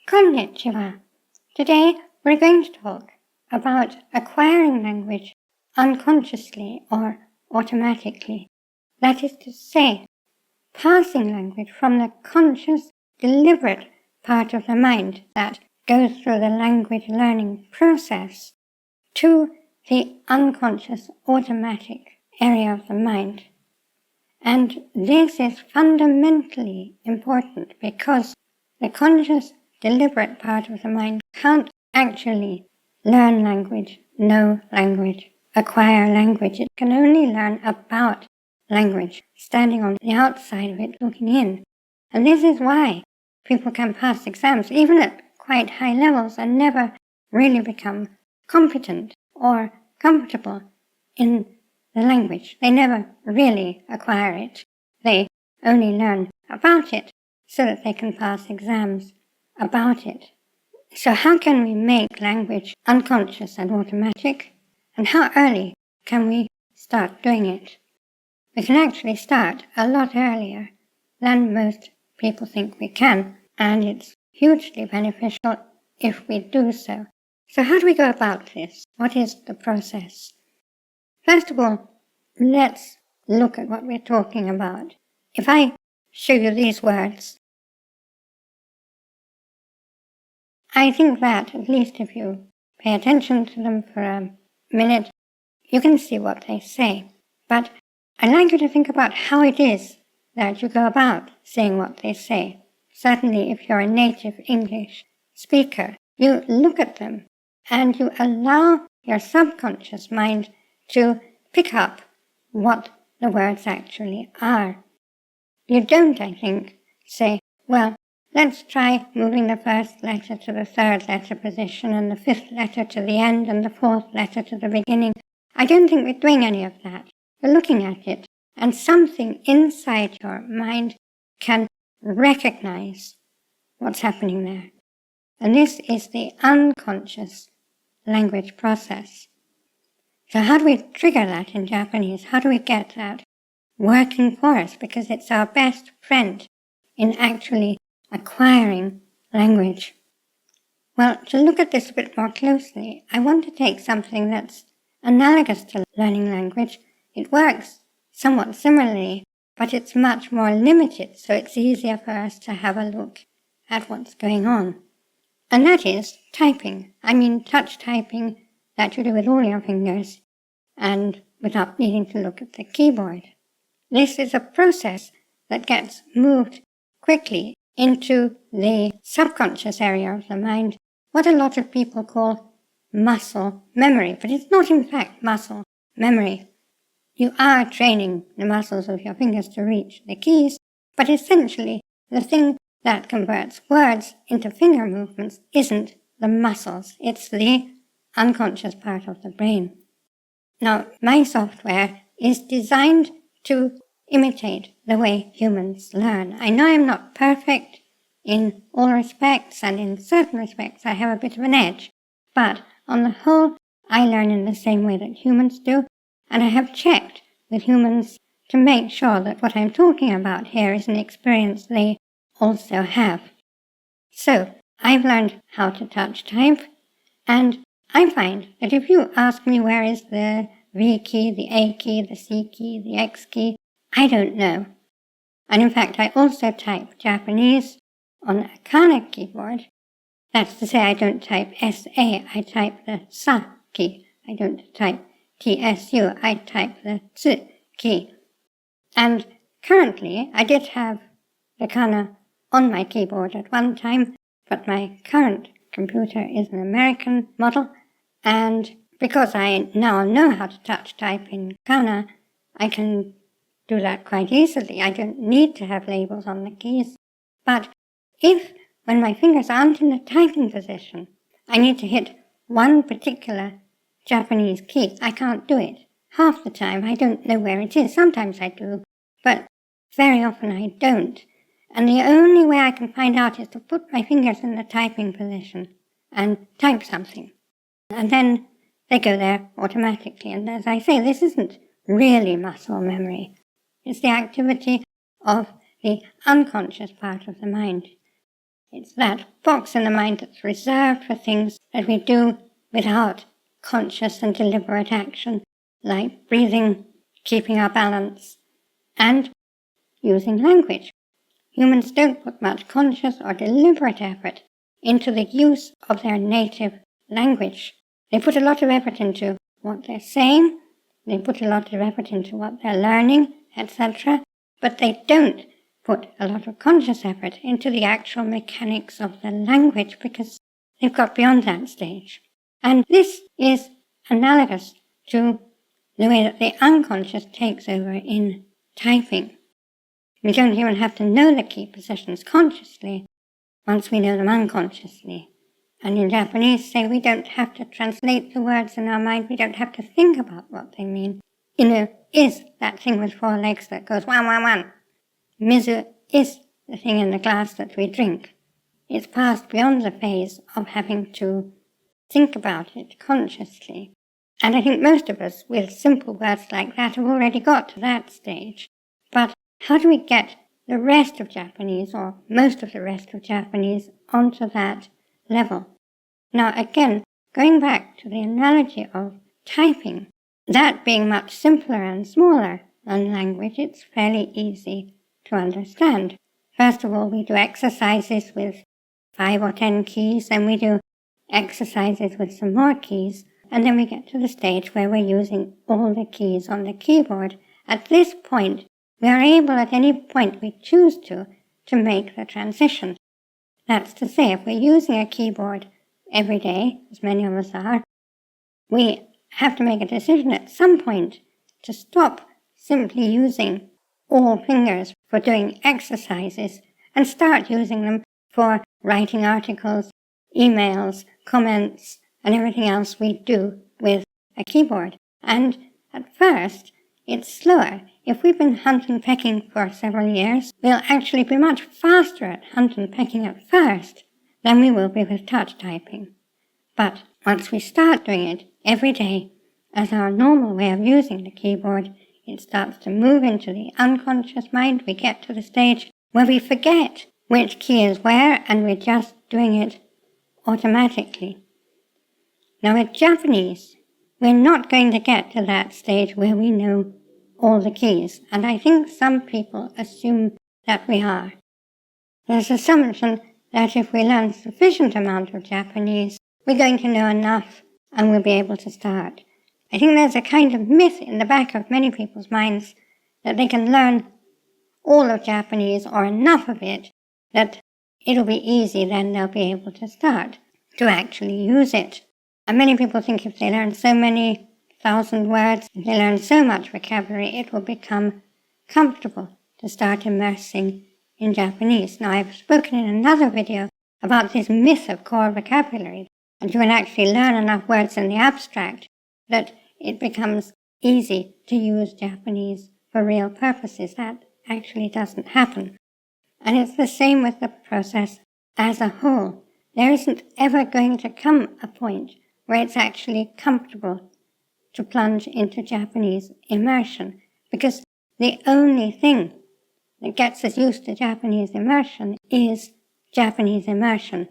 Konnichiwa. Today we're going to talk about acquiring language unconsciously or automatically. That is to say, passing language from the conscious, deliberate part of the mind that goes through the language learning process to the unconscious, automatic area of the mind. And this is fundamentally important because the conscious, deliberate part of the mind can't actually learn language, know language, acquire language. It can only learn about language, standing on the outside of it, looking in. And this is why people can pass exams, even at quite high levels, and never really become competent or comfortable in the language. They never really acquire it. They only learn about it so that they can pass exams about it. So how can we make language unconscious and automatic? And how early can we start doing it? We can actually start a lot earlier than most people think we can, and it's hugely beneficial if we do so. So how do we go about this? What is the process? First of all, let's look at what we're talking about. If I show you these words, I think that, at least if you pay attention to them for a minute, you can see what they say. But I'd like you to think about how it is that you go about saying what they say. Certainly if you're a native English speaker, you look at them and you allow your subconscious mind to pick up what the words actually are. You don't, I think, say, well, let's try moving the first letter to the third letter position and the fifth letter to the end and the fourth letter to the beginning. I don't think we're doing any of that. You're looking at it, and something inside your mind can recognize what's happening there. And this is the unconscious language process. So how do we trigger that in Japanese? How do we get that working for us? Because it's our best friend in actually acquiring language. Well, to look at this a bit more closely, I want to take something that's analogous to learning language. It works somewhat similarly, but it's much more limited, so it's easier for us to have a look at what's going on. And that is typing. I mean touch typing that you do with all your fingers and without needing to look at the keyboard. This is a process that gets moved quickly into the subconscious area of the mind, what a lot of people call muscle memory, but it's not in fact muscle memory. You are training the muscles of your fingers to reach the keys, but essentially the thing that converts words into finger movements isn't the muscles, it's the unconscious part of the brain. Now, my software is designed to imitate the way humans learn. I know I'm not perfect in all respects, and in certain respects I have a bit of an edge, but on the whole I learn in the same way that humans do, and I have checked with humans to make sure that what I'm talking about here is an experience they also have. So, I've learned how to touch type, and I find that if you ask me where is the V key, the A key, the C key, the X key, I don't know. And in fact, I also type Japanese on a kana keyboard. That's to say, I don't type SA, I type the SA key. I don't type TSU, I type the TSU key. And currently, I did have the kana on my keyboard at one time, but my current computer is an American model, and because I now know how to touch type in kana, I can do that quite easily. I don't need to have labels on the keys. But if, when my fingers aren't in the typing position, I need to hit one particular Japanese key, I can't do it. Half the time I don't know where it is. Sometimes I do, but very often I don't. And the only way I can find out is to put my fingers in the typing position and type something. And then they go there automatically. And as I say, this isn't really muscle memory. It's the activity of the unconscious part of the mind. It's that box in the mind that's reserved for things that we do without conscious and deliberate action, like breathing, keeping our balance, and using language. Humans don't put much conscious or deliberate effort into the use of their native language. They put a lot of effort into what they're saying, they put a lot of effort into what they're learning, etc., but they don't put a lot of conscious effort into the actual mechanics of the language because they've got beyond that stage. And this is analogous to the way that the unconscious takes over in typing. We don't even have to know the key positions consciously once we know them unconsciously. And in Japanese, say we don't have to translate the words in our mind, we don't have to think about what they mean. Inu is that thing with 4 legs that goes wan wan wan. Mizu is the thing in the glass that we drink. It's passed beyond the phase of having to think about it consciously. And I think most of us, with simple words like that, have already got to that stage. But how do we get the rest of Japanese, or most of the rest of Japanese, onto that level? Now again, going back to the analogy of typing, that being much simpler and smaller than language, it's fairly easy to understand. First of all, we do exercises with 5 or 10 keys, and we do exercises with some more keys, and then we get to the stage where we're using all the keys on the keyboard. At this point, we are able at any point we choose to make the transition. That's to say, if we're using a keyboard every day, as many of us are, we have to make a decision at some point to stop simply using all fingers for doing exercises and start using them for writing articles, emails, comments, and everything else we do with a keyboard. And at first, it's slower. If we've been hunt and pecking for several years, we'll actually be much faster at hunt and pecking at first than we will be with touch typing. But once we start doing it every day as our normal way of using the keyboard, it starts to move into the unconscious mind. We get to the stage where we forget which key is where and we're just doing it automatically. Now with Japanese, we're not going to get to that stage where we know all the keys, and I think some people assume that we are. There's an assumption that if we learn sufficient amount of Japanese, we're going to know enough and we'll be able to start. I think there's a kind of myth in the back of many people's minds that they can learn all of Japanese or enough of it that it'll be easy, then they'll be able to start to actually use it. And many people think if they learn so many 1,000 words, if they learn so much vocabulary, it will become comfortable to start immersing in Japanese. Now, I've spoken in another video about this myth of core vocabulary, and you can actually learn enough words in the abstract that it becomes easy to use Japanese for real purposes. That actually doesn't happen. And it's the same with the process as a whole. There isn't ever going to come a point where it's actually comfortable to plunge into Japanese immersion, because the only thing that gets us used to Japanese immersion is Japanese immersion.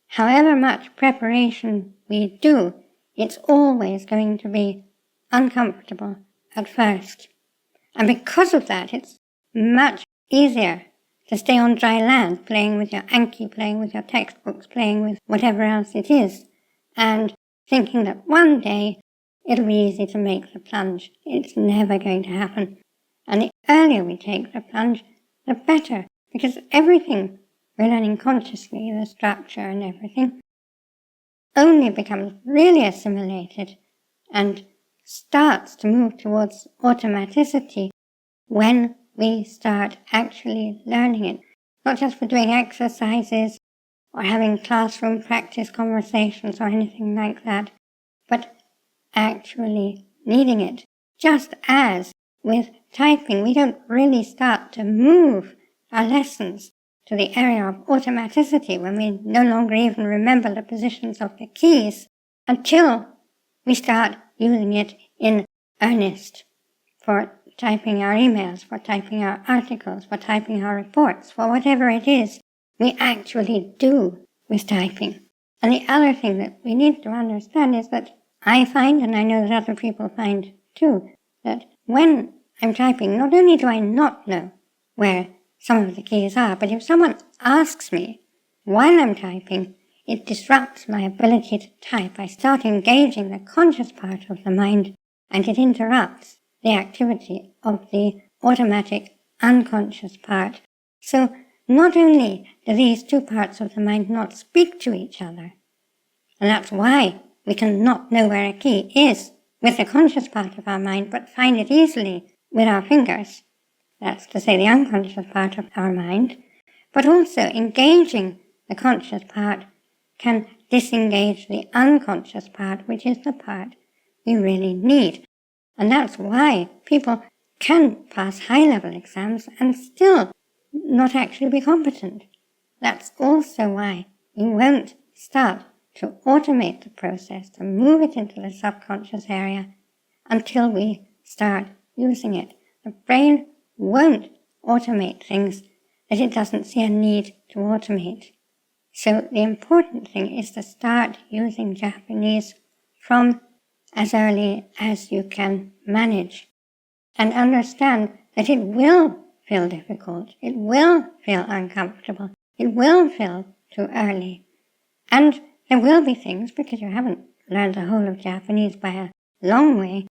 However much preparation we do, it's always going to be uncomfortable at first. And because of that, it's much easier to stay on dry land, playing with your Anki, playing with your textbooks, playing with whatever else it is, and thinking that one day it'll be easy to make the plunge. It's never going to happen. And the earlier we take the plunge, the better, because everything we're learning consciously, the structure and everything, only becomes really assimilated and starts to move towards automaticity when we start actually learning it. Not just for doing exercises or having classroom practice conversations or anything like that, but actually needing it. Just as with typing, we don't really start to move our lessons to the area of automaticity when we no longer even remember the positions of the keys until we start using it in earnest for typing our emails, for typing our articles, for typing our reports, for whatever it is we actually do with typing. And the other thing that we need to understand is that I find, and I know that other people find too, that when I'm typing, not only do I not know where some of the keys are, but if someone asks me while I'm typing, it disrupts my ability to type. I start engaging the conscious part of the mind, and it interrupts the activity of the automatic unconscious part. So not only do these two parts of the mind not speak to each other, and that's why we can not know where a key is with the conscious part of our mind, but find it easily with our fingers. That's to say, the unconscious part of our mind. But also engaging the conscious part can disengage the unconscious part, which is the part we really need. And that's why people can pass high-level exams and still not actually be competent. That's also why we won't start to automate the process, to move it into the subconscious area until we start using it. The brain won't automate things that it doesn't see a need to automate. So the important thing is to start using Japanese from as early as you can manage, and understand that it will feel difficult, it will feel uncomfortable, it will feel too early. And there will be things, because you haven't learned the whole of Japanese by a long way,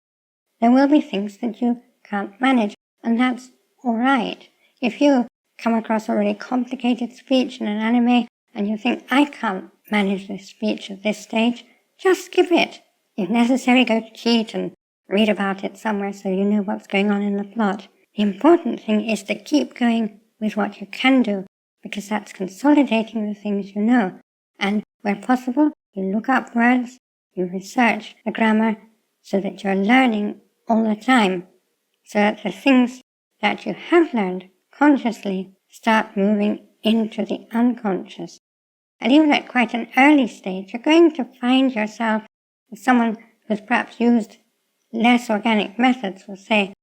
there will be things that you can't manage, and that's all right. If you come across a really complicated speech in an anime and you think, I can't manage this speech at this stage, just skip it. If necessary, go cheat and read about it somewhere so you know what's going on in the plot. The important thing is to keep going with what you can do, because that's consolidating the things you know. And where possible, you look up words, you research the grammar so that you're learning all the time, so that the things that you have learned consciously start moving into the unconscious. And even at quite an early stage, you're going to find yourself with someone who's perhaps used less organic methods will say,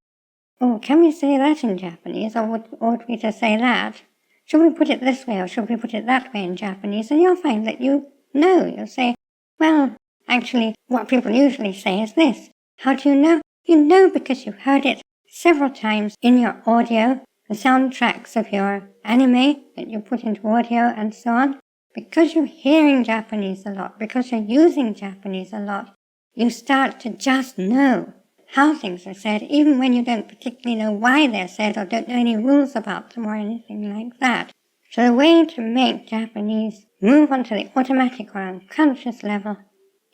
oh, can we say that in Japanese, or ought we to say that? Should we put it this way, or should we put it that way in Japanese? And you'll find that you know. You'll say, well, actually, what people usually say is this. How do you know? You know because you've heard it several times in your audio, the soundtracks of your anime that you put into audio and so on. Because you're hearing Japanese a lot, because you're using Japanese a lot, you start to just know how things are said, even when you don't particularly know why they're said or don't know any rules about them or anything like that. So the way to make Japanese move onto the automatic or unconscious level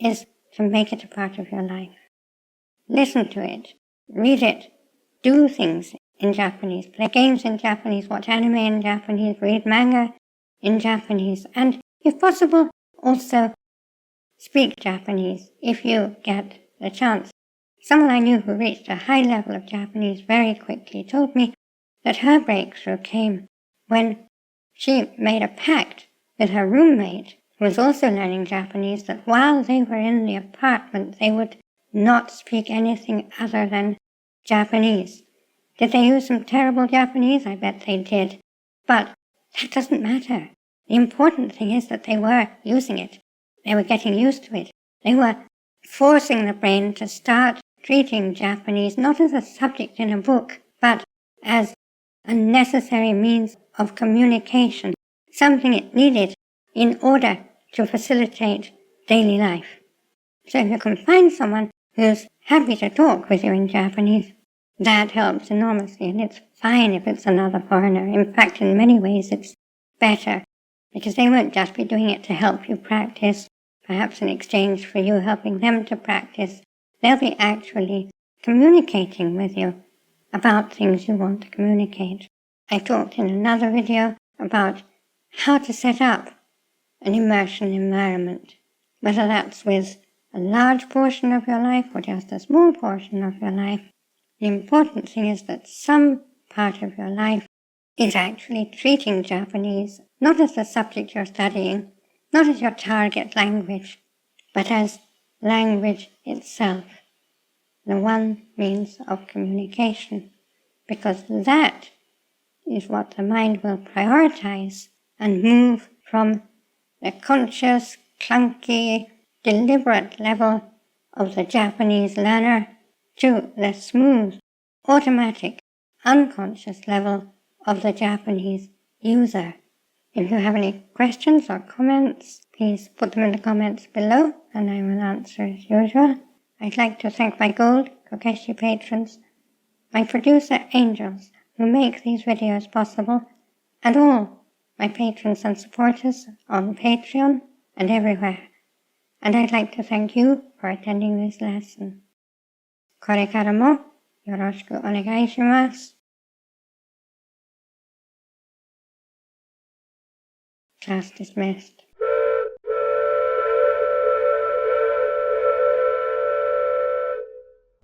is to make it a part of your life. Listen to it, read it, do things in Japanese, play games in Japanese, watch anime in Japanese, read manga in Japanese, and if possible, also speak Japanese if you get the chance. Someone I knew who reached a high level of Japanese very quickly told me that her breakthrough came when she made a pact with her roommate, who was also learning Japanese, that while they were in the apartment, they would not speak anything other than Japanese. Did they use some terrible Japanese? I bet they did. But that doesn't matter. The important thing is that they were using it. They were getting used to it. They were forcing the brain to start treating Japanese not as a subject in a book, but as a necessary means of communication, something it needed in order to facilitate daily life. So if you can find someone who's happy to talk with you in Japanese, that helps enormously, and it's fine if it's another foreigner. In fact, in many ways, it's better, because they won't just be doing it to help you practice, perhaps in exchange for you helping them to practice. They'll be actually communicating with you about things you want to communicate. I talked in another video about how to set up an immersion environment, whether that's with a large portion of your life or just a small portion of your life. The important thing is that some part of your life is actually treating Japanese not as the subject you're studying, not as your target language, but as language itself, the one means of communication, because that is what the mind will prioritize and move from the conscious, clunky, deliberate level of the Japanese learner to the smooth, automatic, unconscious level of the Japanese user. If you have any questions or comments, please put them in the comments below and I will answer as usual. I'd like to thank my gold Kokeshi patrons, my producer angels who make these videos possible, and all my patrons and supporters on Patreon and everywhere. And I'd like to thank you for attending this lesson. Korekara mo yoroshiku onegai shimasu. Class dismissed.